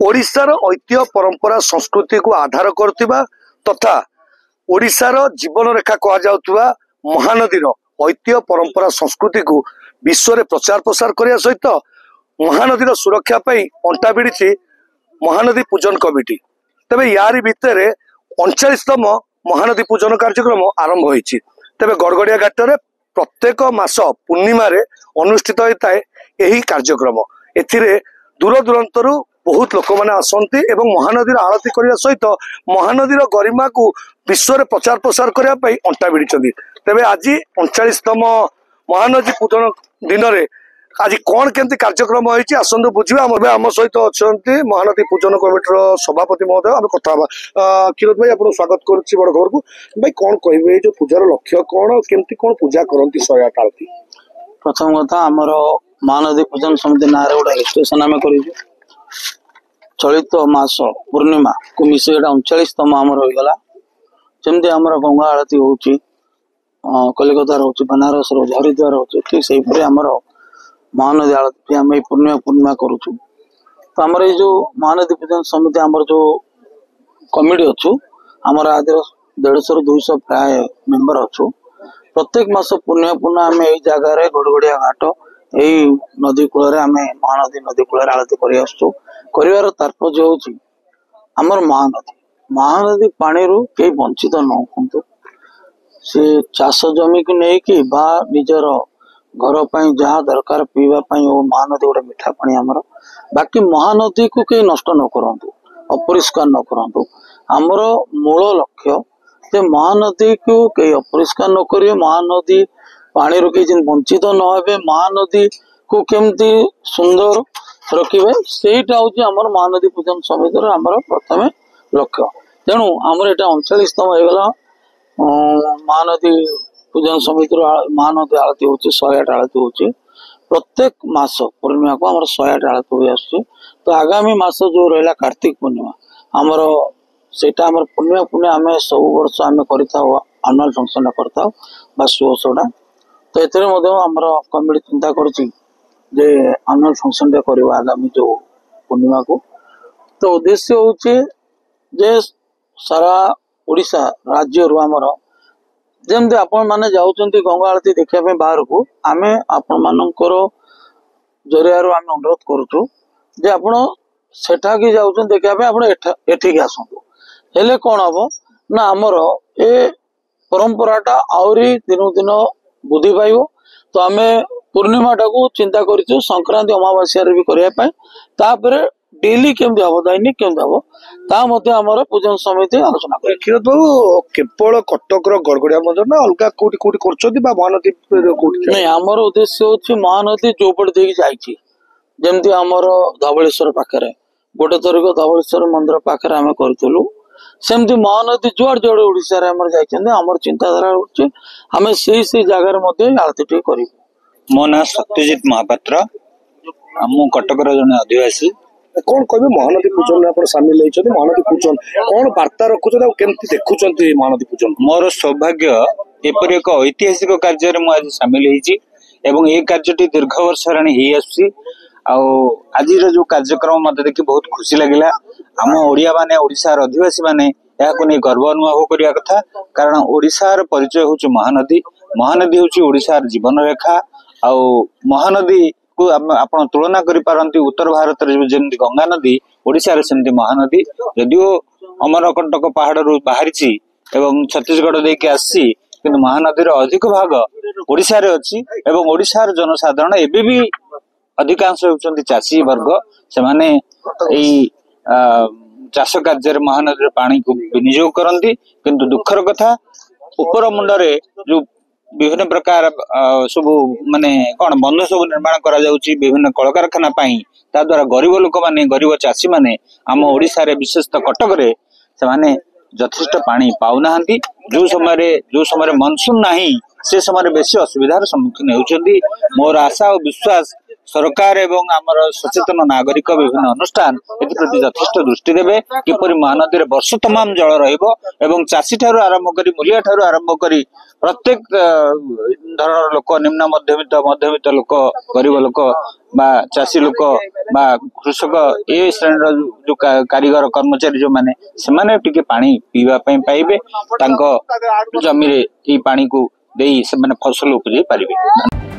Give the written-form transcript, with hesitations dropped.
ओडिशार ऐतिह्य परंपरा संस्कृति को आधार करथिबा तथा ओडिशार जीवन रेखा कह जाउथुबा महानदीर ऐतिह्य परंपरा संस्कृति को विश्व में प्रचार प्रसार करने सहित महानदीर सुरक्षा पाई अंटा भिड़ी महानदी पूजन कमिटी। तेबे यारी भितर 39तम महानदी पूजन कार्यक्रम आरंभ होईछि। तेबे गड़गड़िया घाट में प्रत्येक मास पूर्णिमा अनुष्ठित होता है यही कार्यक्रम। एथिरे दूर दूरांतरु बहुत लोक मैंने आसती एवं महानदीर आरती करने सहित महानदीर गरिमा को विश्व में प्रचार प्रसार करने अंटा भिड़ी। तेबे आज 39तम महानदी पूजन दिन में आज कौन केमती कार्यक्रम होती आसतु बुझा। आम सहित अच्छा महानदी पूजन कमिटर सभापति महोदय आम कथा किरत भाई आपको स्वागत करुच्ची बड़ खबर को। भाई कौन कहे जो पूजार लक्ष्य कौन केमती कौन पूजा करती 108 आरती? प्रथम कथा आमर महानदी पूजन समिति ना गोटे रजिस्ट्रेशन आम कर चलित मास पूर्णिमा को मिसे 39तम आमर होगा। जमती आमर गंगा आरती हो कलिकता रोचे बनारस रोचे हरिद्वार रोचे ठीक से आमर महानदी आरती आम पूर्णिमा करुचु। तो आमर ये जो महानदी पूजन समिति आमर जो कमिटी अच्छु आमर आज 150 ରୁ 200 प्राय मेम्बर अच्छु। प्रत्येक मास पूर्णिमा आम यही जगार गड़गड़िया घाट यही नदी कूल आम महानदी नदी कूल आरती कर तात्पर्य हूँ आमर महानदी पानी रू कई वंचित न हूँ। सी चाष जमी की नहीं बा निजर घर जहाँ दरकार पीवा वो महानदी गोटे मीठा पानी आमर। बाकी महानदी को कई नष्ट न करंतु अपरिष्कार न करंतु। आमर मूल लक्ष्य जे महानदी को कई अपरिष्कार न करिए महानदी पानी रू कई वंचित न हे महानदी को केमती सुंदर रखिए सेटा हूँ आमर महानदी पूजन समिति आमर प्रथम लक्ष्य। तेणु आमर यहाँ 39तम होगा महानदी पूजन समिति महानदी आरती हो 108 आरती हो प्रत्येक मास पूर्णिमा को आमर 108 आरती हो आस। तो आगामी मास जो रहा कार्तिक पूर्णिमा आमर सेटा आमर पूर्णिमा पूर्णिमा आम सब वर्ष आम करनुआल फंक्शन करता शुभा। तो एमर कमिटी चिंता कर अनुअल फंक्शन करवा आगामी जो पूर्णिमा को। तो उद्देश्य हूँ जे सारा ओडिशा राज्य रु आमर जमती आपण मैंने जाऊँच गंगा आरती देखा बाहर को आम आपण मानकर जरिया आम अनुरोध करुचु जे आपण सेठा की जाऊँ देखा आप एठिक आसतु हेले कौन हम ना आमर ए परंपराटा आहरी दिनू दिन बुद्धि पाइब। तो आम पूर्णिमा टाक चिंता करूँ संक्रांति अमावास्या भी करने डेली केमती हम दैनिक केमती हम तामर पूजन समिति आलोचना कर। क्षीरत बाबू केवल कटक गड़गड़िया मंदिर ना अलग कौटी कौटी कर महानदी नहीं आमर उद्देश्य हूँ महानदी जो पट देखी जाइए जमती आमर धवलेश्वर पाखे गोटे थरिक धवलेश्वर मंदिर पाखे आम करूँ सेमती महानदी जुआड़ जुआड़ ओडिशा आमर चिंताधारा आम से जगार आरती कर। मो ना सत्यजित महापात्र मु कटक जन आदिवासी। कौन कहे महानदी पूजन आप सामिल होती महानदी पूजन कौन वार्ता रखुच्च केमती देखुंत महानदी पूजन? मोर सौभाग्य एपरी एक ऐतिहासिक कार्य आज सामिल होती ये कार्यटी दीर्घ वर्ष आज जो कार्यक्रम मत देखी बहुत खुशी लगे। आम ओडिया माने ओडिशार आदिवासी माने याको नहीं गर्व अनुभव करिया कथा कारण ओडिशार परिचय हूँ महानदी। महानदी हूँ ओडिशार जीवन रेखा आ महानदी को आपण तुलना करि पारंती उत्तर भारत जमी गंगा नदी ओडिशा सेमती महानदी यदिओ अमरकंटक पहाड़ रू बाहरी एवं छत्तीसगढ़ देके आसी किंतु महानदी अधिक भाग ओडिशा रे अछि एवं ओडिशार जनसाधारण एबे भी अधिकांश होउचंती चाषी वर्ग से माने एई चाष कार्य महानदी पानी को विनियोग करती। किंतु दुखर कथा ऊपर मुंडरे जो विभिन्न प्रकार सब माने कौन बंध सब निर्माण करा जाउची विभिन्न कल कारखाना ता द्वारा गरीब लोक माने गरीब चाषी माने आम ओडिशा रे विशेषतः कटक रे से माने यथेष्ट पानी पाउना जो समय मनसून नहीं से समय बेसी असुविधार सम्मुखीन होउचंदी। मोर आशा और विश्वास सरकार एवं आमर सचेतन नागरिक विभिन्न अनुष्ठान एप्रति यथेष्ट दृष्टि देवे किपरि महानदी रे वर्ष तमाम जल रहिबो एवं चाषी ठारू आरंभ करी मूलिया ठारू आरंभ करी प्रत्येक धरण लोक निम्न मध्यमित लोक गरीब लोक बा चाषी लोक बा कृषक ए श्रेणी जो कारीगर कर्मचारी जो माने सेमाने टिके पानी पीवा पई पाइबे तांको जमी रे ई पानी को देई से माने फसल उपजे पारिबे।